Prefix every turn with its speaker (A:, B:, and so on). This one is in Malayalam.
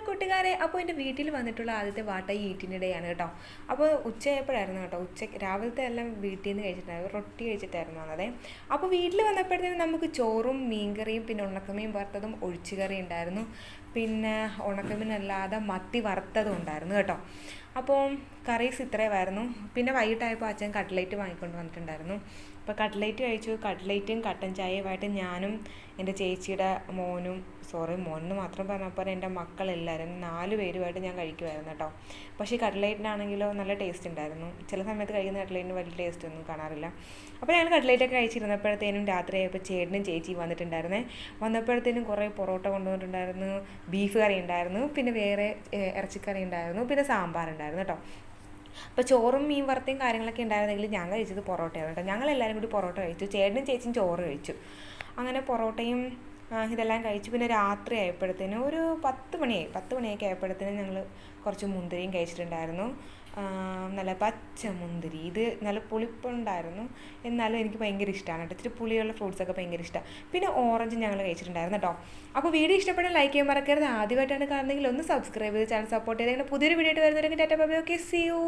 A: കൂട്ടുകാരെ, അപ്പോൾ എൻ്റെ വീട്ടിൽ വന്നിട്ടുള്ള ആദ്യത്തെ വാട്ട ഈറ്റിനിടെയാണ് കേട്ടോ. അപ്പോൾ ഉച്ചയായപ്പോഴായിരുന്നു കേട്ടോ. രാവിലത്തെ എല്ലാം വീട്ടിൽ നിന്ന് കഴിച്ചിട്ടുണ്ടായിരുന്നു, റൊട്ടി കഴിച്ചിട്ടായിരുന്നു വന്നത്. അപ്പോൾ വീട്ടിൽ വന്നപ്പോഴത്തേനും നമുക്ക് ചോറും മീൻകറിയും പിന്നെ ഉണക്കമീൻ വറുത്തതും ഒഴിച്ചുകറി ഉണ്ടായിരുന്നു. പിന്നെ ഉണക്കമീനല്ലാതെ മത്തി വറുത്തതും ഉണ്ടായിരുന്നു കേട്ടോ. അപ്പോൾ കറീസ് ഇത്രയുമായിരുന്നു. പിന്നെ വൈകിട്ടായപ്പോൾ അച്ഛൻ കട്ട്ലേറ്റ് വാങ്ങിക്കൊണ്ട് വന്നിട്ടുണ്ടായിരുന്നു. അപ്പോൾ കട്ട്ലേറ്റ് കഴിച്ചു. കട്ട്ലേറ്റും കട്ടൻ ചായയുമായിട്ട് ഞാനും എൻ്റെ ചേച്ചിയുടെ മോനും, മോനെന്ന് മാത്രം പറഞ്ഞപ്പോൾ എൻ്റെ മക്കളെല്ലാവരും 4 പേരുമായിട്ട് ഞാൻ കഴിക്കുമായിരുന്നു കേട്ടോ. പക്ഷേ ഈ കട്ട്ലേറ്റിനാണെങ്കിലോ നല്ല ടേസ്റ്റ് ഉണ്ടായിരുന്നു. ചില സമയത്ത് കഴിക്കുന്ന കട്ട്ലേറ്റിന് വലിയ ടേസ്റ്റ് ഒന്നും കാണാറില്ല. അപ്പോൾ ഞങ്ങൾ കട്ട്ലേറ്റൊക്കെ കഴിച്ചിരുന്നപ്പോഴത്തേനും രാത്രിയായപ്പോൾ ചേട്ടനും ചേച്ചിയും വന്നപ്പോഴത്തേനും കുറേ പൊറോട്ട കൊണ്ടുവന്നിട്ടുണ്ടായിരുന്നു, ബീഫ് കറി ഉണ്ടായിരുന്നു, പിന്നെ വേറെ ഇറച്ചിക്കറി ഉണ്ടായിരുന്നു, പിന്നെ സാമ്പാറുണ്ടായിരുന്നു കേട്ടോ. അപ്പോൾ ചോറും മീൻ വറുത്തയും കാര്യങ്ങളൊക്കെ ഉണ്ടായിരുന്നെങ്കിൽ ഞാൻ കഴിച്ചത് പൊറോട്ടയാണ് കേട്ടോ. ഞങ്ങളെല്ലാവരും കൂടി പൊറോട്ട കഴിച്ചു. ചേട്ടനും ചേച്ചിയും ചോറ് കഴിച്ചു. അങ്ങനെ പൊറോട്ടയും ഇതെല്ലാം കഴിച്ചു. പിന്നെ രാത്രി ആയപ്പോഴത്തേനും ഒരു 10 മണിയൊക്കെ ആയപ്പോഴത്തേനും ഞങ്ങൾ കുറച്ച് മുന്തിരിയും കഴിച്ചിട്ടുണ്ടായിരുന്നു. നല്ല പച്ച മുന്തിരി. ഇത് നല്ല പുളിപ്പുണ്ടായിരുന്നു, എന്നാലും എനിക്ക് ഭയങ്കര ഇഷ്ടമാണ് കേട്ടോ. ഇച്ചിരി പുളിയുള്ള ഫ്രൂട്ട്സൊക്കെ ഭയങ്കര ഇഷ്ടമാണ്. പിന്നെ ഓറഞ്ച് ഞങ്ങൾ കഴിച്ചിട്ടുണ്ടായിരുന്നു കേട്ടോ. അപ്പോൾ വീഡിയോ ഇഷ്ടപ്പെട്ടാൽ ലൈക്ക് ചെയ്യാൻ മറക്കരുത്. ആദ്യമായിട്ടാണ് കാണുന്നതെങ്കിൽ ഒന്ന് സബ്സ്ക്രൈബ് ചെയ്ത് ചാനൽ സപ്പോർട്ട് ചെയ്ത്. അങ്ങനെ പുതിയൊരു വീഡിയോ ആയിട്ട് വരുന്നവരെങ്കിൽ tata bye bye. Okay, see U.